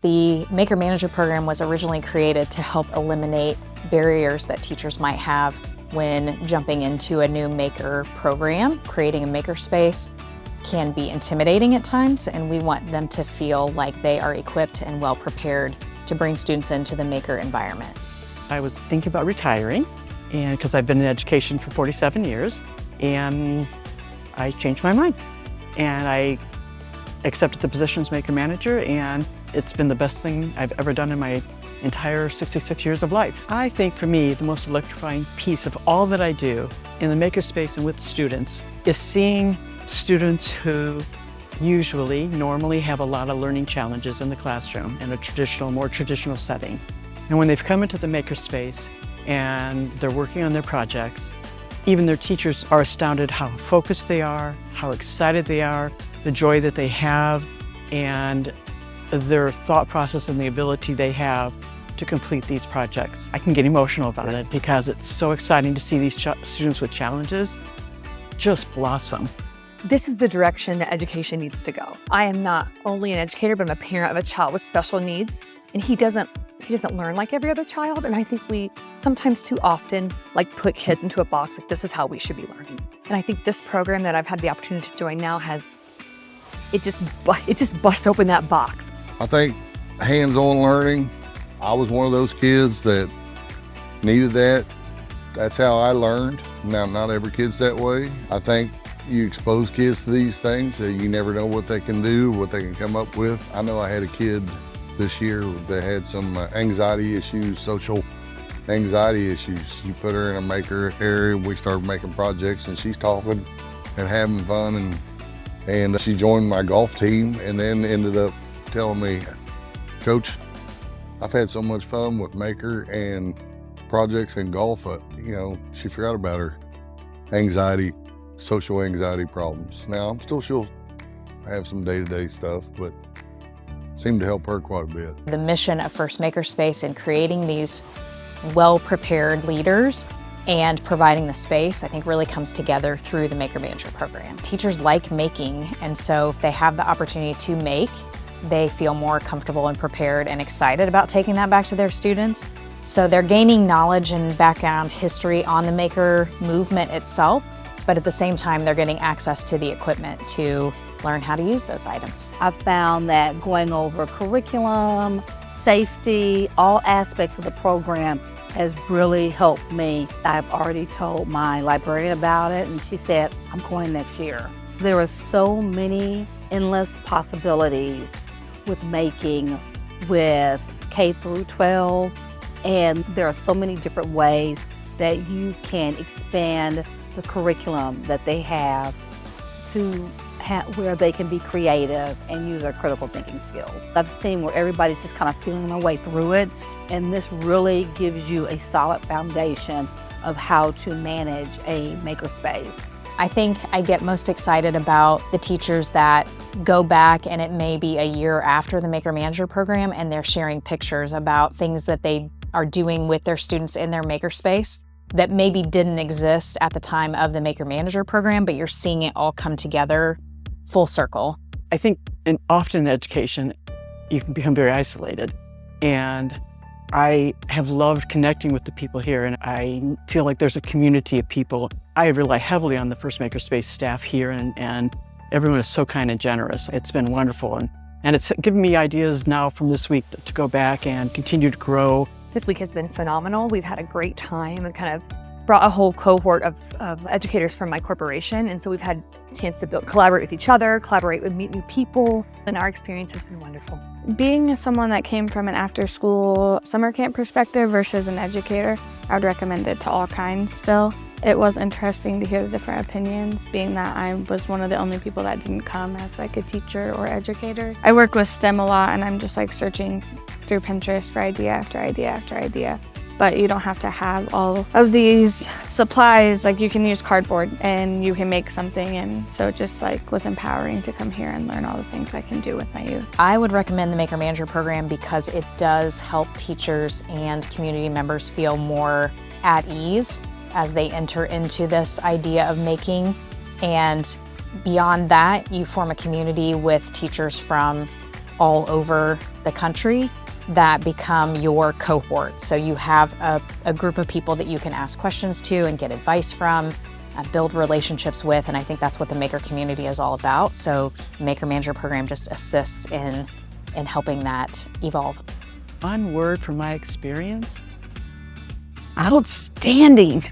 The Maker Manager program was originally created to help eliminate barriers that teachers might have when jumping into a new maker program. Creating a makerspace can be intimidating at times, and we want them to feel like they are equipped and well prepared to bring students into the maker environment. I was thinking about retiring, and because I've been in education for 47 years, and I changed my mind. And I accepted the position as Maker Manager, and it's been the best thing I've ever done in my entire 66 years of life. I think for me, the most electrifying piece of all that I do in the makerspace and with students is seeing students who normally have a lot of learning challenges in the classroom in a more traditional setting. And when they've come into the makerspace and they're working on their projects, even their teachers are astounded how focused they are, how excited they are, the joy that they have, and their thought process and the ability they have to complete these projects. I can get emotional about it because it's so exciting to see these students with challenges just blossom. This is the direction that education needs to go. I am not only an educator, but I'm a parent of a child with special needs, and he doesn't learn like every other child. And I think we sometimes too often put kids into a box, like this is how we should be learning. And I think this program that I've had the opportunity to join now it just busts open that box. I think hands-on learning, I was one of those kids that needed that. That's how I learned. Now, not every kid's that way. I think you expose kids to these things, so you never know what they can do, what they can come up with. I know I had a kid this year that had some anxiety issues, social anxiety issues. You put her in a maker area, we started making projects, and she's talking and having fun, and she joined my golf team and then ended up telling me, Coach, I've had so much fun with maker and projects and golf. She forgot about her anxiety, social anxiety problems. Now, she'll have some day-to-day stuff, but seemed to help her quite a bit. The mission of First Makerspace in creating these well-prepared leaders and providing the space, I think really comes together through the Maker Manager program. Teachers like making, and so if they have the opportunity to make, they feel more comfortable and prepared and excited about taking that back to their students. So they're gaining knowledge and background history on the maker movement itself, but at the same time, they're getting access to the equipment to learn how to use those items. I found that going over curriculum, safety, all aspects of the program has really helped me. I've already told my librarian about it, and she said, I'm going next year. There are so many endless possibilities with making, with K through 12, and there are so many different ways that you can expand the curriculum that they have to where they can be creative and use their critical thinking skills. I've seen where everybody's just kind of feeling their way through it, and this really gives you a solid foundation of how to manage a makerspace. I think I get most excited about the teachers that go back, and it may be a year after the Maker Manager program, and they're sharing pictures about things that they are doing with their students in their makerspace that maybe didn't exist at the time of the Maker Manager program, but you're seeing it all come together full circle. I think often in education, you can become very isolated. And I have loved connecting with the people here, and I feel like there's a community of people. I rely heavily on the First Makerspace staff here, and everyone is so kind and generous. It's been wonderful, and it's given me ideas now from this week to go back and continue to grow. This week has been phenomenal. We've had a great time and kind of brought a whole cohort of educators from my corporation, and so we've had a chance to collaborate with each other, meet new people, and our experience has been wonderful. Being someone that came from an after-school summer camp perspective versus an educator, I would recommend it to all kinds still. It was interesting to hear the different opinions, being that I was one of the only people that didn't come as a teacher or educator. I work with STEM a lot, and I'm just searching through Pinterest for idea after idea after idea. But you don't have to have all of these supplies. You can use cardboard and you can make something. And so it just was empowering to come here and learn all the things I can do with my youth. I would recommend the Maker Manager program because it does help teachers and community members feel more at ease as they enter into this idea of making. And beyond that, you form a community with teachers from all over the country that become your cohort. So you have a group of people that you can ask questions to and get advice from, build relationships with, and I think that's what the Maker community is all about. So the Maker Manager program just assists in helping that evolve. One word from my experience: outstanding.